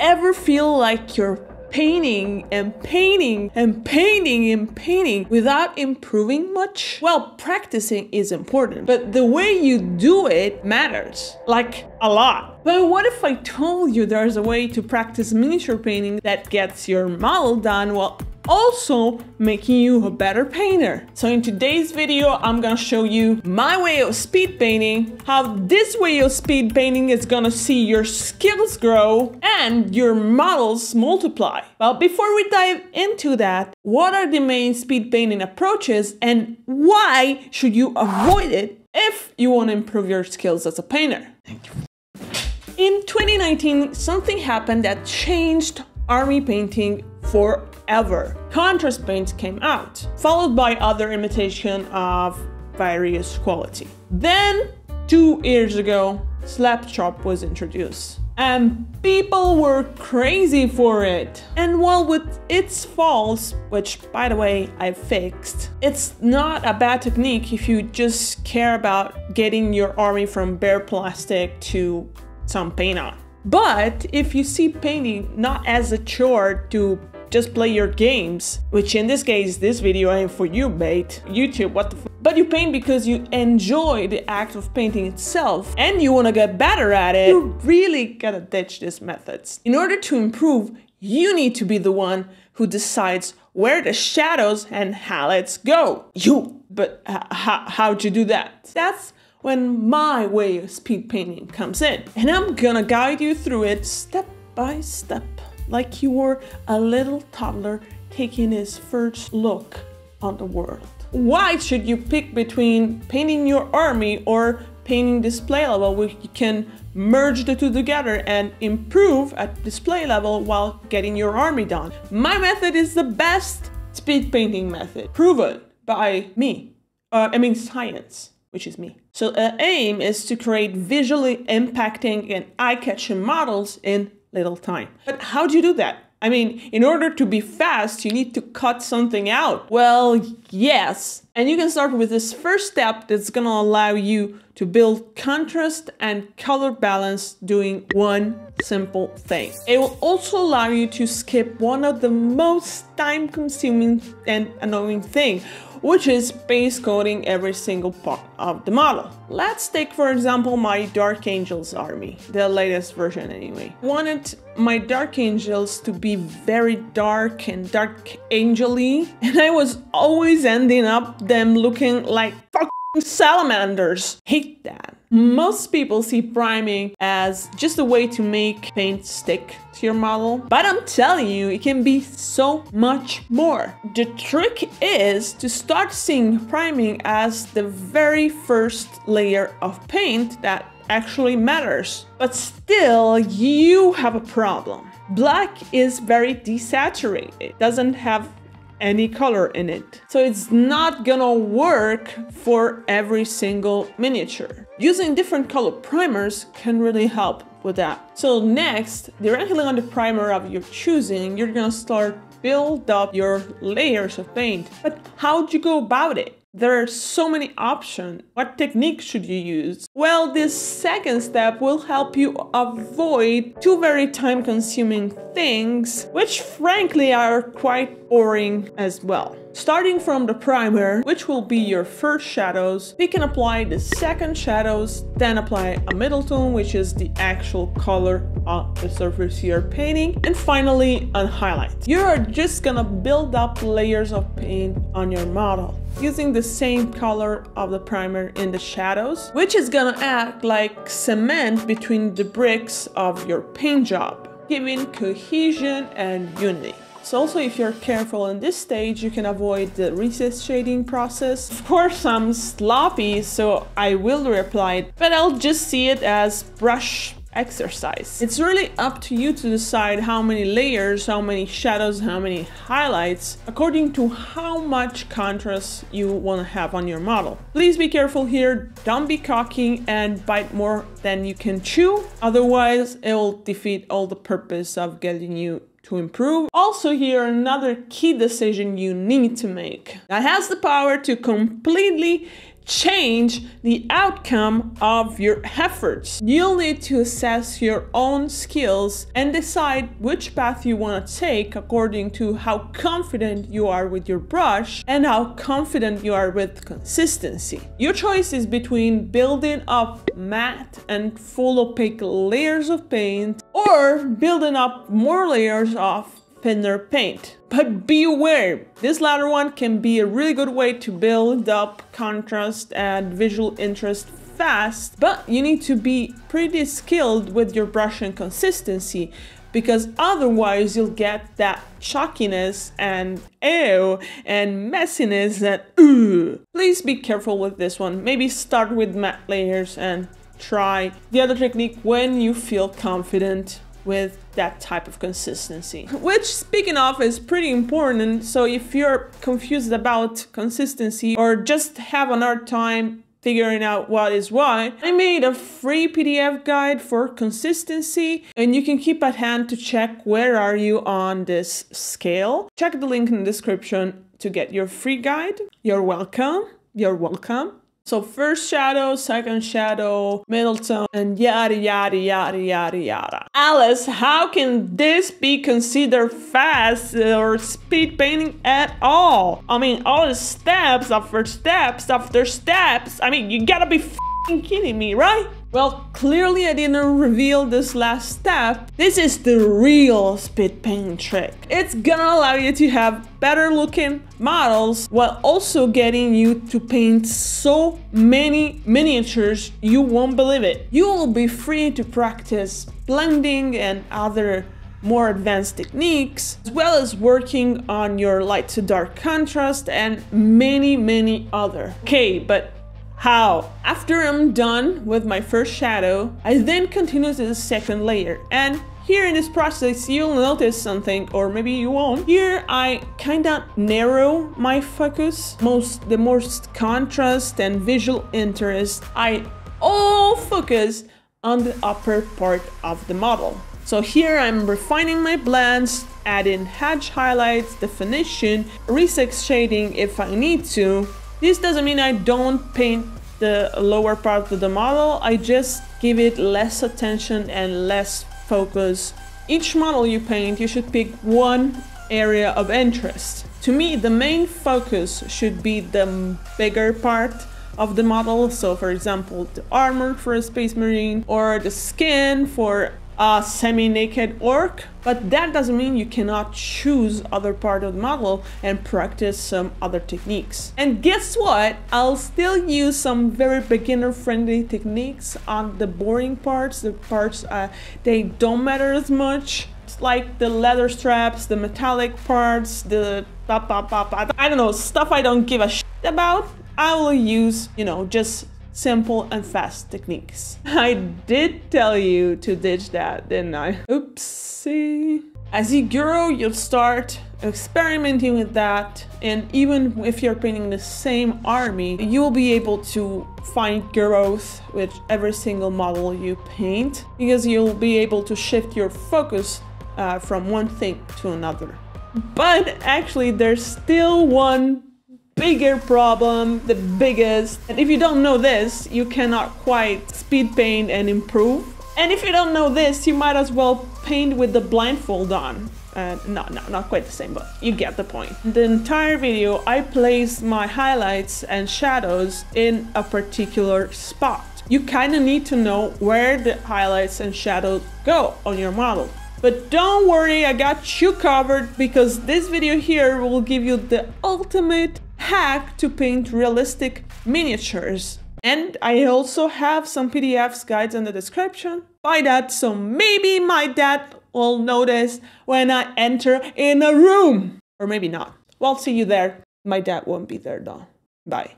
ever feel like you're painting and painting and painting and painting without improving much? Well, practicing is important, but the way you do it matters, like a lot. But what if I told you there's a way to practice miniature painting that gets your model done while also making you a better painter? So in today's video, I'm gonna show you my way of speed painting, how this way of speed painting is gonna see your skills grow and your models multiply. But before we dive into that, what are the main speed painting approaches and why should you avoid it if you want to improve your skills as a painter? Thank you. In 2019, something happened that changed army painting forever. Contrast paints came out, followed by other imitation of various quality. Then, 2 years ago, slap chop was introduced. And people were crazy for it. And while with its faults, which by the way I fixed, it's not a bad technique if you just care about getting your army from bare plastic to some paint on. But if you see painting not as a chore to just play your games, which in this case, this video ain't for you, mate. YouTube, what the f. But you paint because you enjoy the act of painting itself and you want to get better at it, you really gotta ditch these methods. In order to improve, you need to be the one who decides where the shadows and highlights go. You. But how'd you do that? That's when my way of speed painting comes in. And I'm gonna guide you through it step by step, like you were a little toddler taking his first look on the world. Why should you pick between painting your army or painting display level, where you can merge the two together and improve at display level while getting your army done? My method is the best speed painting method, proven by me. Science, which is me. So the aim is to create visually impacting and eye-catching models in little time. But how do you do that? I mean, in order to be fast, you need to cut something out. Well, yes. And you can start with this first step that's gonna allow you to build contrast and color balance doing one simple thing. It will also allow you to skip one of the most time-consuming and annoying thing, which is base coating every single part of the model. Let's take, for example, my Dark Angels army, the latest version anyway. I wanted my Dark Angels to be very dark and dark angel-y, and I was always ending up them looking like fucking Salamanders. Hate that. Most people see priming as just a way to make paint stick to your model, but I'm telling you, it can be so much more. The trick is to start seeing priming as the very first layer of paint that actually matters. But still, you have a problem. Black is very desaturated. It doesn't have any color in it. So it's not gonna work for every single miniature. Using different color primers can really help with that. So next, directly on the primer of your choosing, you're gonna start build up your layers of paint. But how'd you go about it? There are so many options. What technique should you use? Well, this second step will help you avoid two very time-consuming things, which frankly are quite boring as well. Starting from the primer, which will be your first shadows, we can apply the second shadows, then apply a middle tone, which is the actual color of the surface you're painting, and finally a highlight. You are just gonna build up layers of paint on your model using the same color of the primer in the shadows, which is gonna act like cement between the bricks of your paint job, giving cohesion and unity. So also, if you're careful in this stage, you can avoid the recess shading process. Of course, I'm sloppy, so I will reapply it, but I'll just see it as brush exercise. It's really up to you to decide how many layers, how many shadows, how many highlights, according to how much contrast you want to have on your model. Please be careful here, don't be cocky and bite more than you can chew, otherwise it will defeat all the purpose of getting you to improve. Also here, another key decision you need to make that has the power to completely change the outcome of your efforts. You'll need to assess your own skills and decide which path you want to take according to how confident you are with your brush and how confident you are with consistency. Your choice is between building up matte and full opaque layers of paint or building up more layers of thinner paint. But be aware, this latter one can be a really good way to build up contrast and visual interest fast, but you need to be pretty skilled with your brush and consistency, because otherwise you'll get that chalkiness and ew and messiness and ooh. Please be careful with this one. Maybe start with matte layers and try the other technique when you feel confident with that type of consistency, which, speaking of, is pretty important. So if you're confused about consistency or just have an hard time figuring out what is what, I made a free PDF guide for consistency, and you can keep at hand to check where are you on this scale. Check the link in the description to get your free guide. You're welcome. You're welcome. So first shadow, second shadow, middle tone, and yada yada yada yada yada. Alice, how can this be considered fast or speed painting at all? I mean, all the steps after steps after steps. I mean, you gotta be f***ing kidding me, right? Well, clearly I didn't reveal this last step. This is the real speed painting trick. It's gonna allow you to have better looking models while also getting you to paint so many miniatures you won't believe it. You will be free to practice blending and other more advanced techniques, as well as working on your light to dark contrast and many other. Okay, but how? After I'm done with my first shadow, I then continue to the second layer. And here in this process, you'll notice something, or maybe you won't. Here, I kinda narrow my focus. The most contrast and visual interest, I all focus on the upper part of the model. So here I'm refining my blends, adding edge highlights, definition, recess shading if I need to. This doesn't mean I don't paint the lower part of the model, I just give it less attention and less focus. Each model you paint, you should pick one area of interest. To me, the main focus should be the bigger part of the model. So for example, the armor for a space marine or the skin for a semi-naked orc, but that doesn't mean you cannot choose other part of the model and practice some other techniques. And guess what? I'll still use some very beginner-friendly techniques on the boring parts, the parts they don't matter as much. It's like the leather straps, the metallic parts, the I don't know, stuff I don't give a shit about. I will use, you know, just simple and fast techniques. I did tell you to ditch that, didn't I? Oopsie. As you grow, you'll start experimenting with that, and even if you're painting the same army, you will be able to find growth with every single model you paint, because you'll be able to shift your focus from one thing to another. But actually, there's still one bigger problem, the biggest. And if you don't know this, you cannot quite speed paint and improve. And if you don't know this, you might as well paint with the blindfold on. Not quite the same, but you get the point. In the entire video, I place my highlights and shadows in a particular spot. You kind of need to know where the highlights and shadows go on your model. But don't worry, I got you covered, because this video here will give you the ultimate hack to paint realistic miniatures. And I also have some PDFs, guides in the description. Buy that, so maybe my dad will notice when I enter in a room. Or maybe not. Well, see you there. My dad won't be there though. Bye.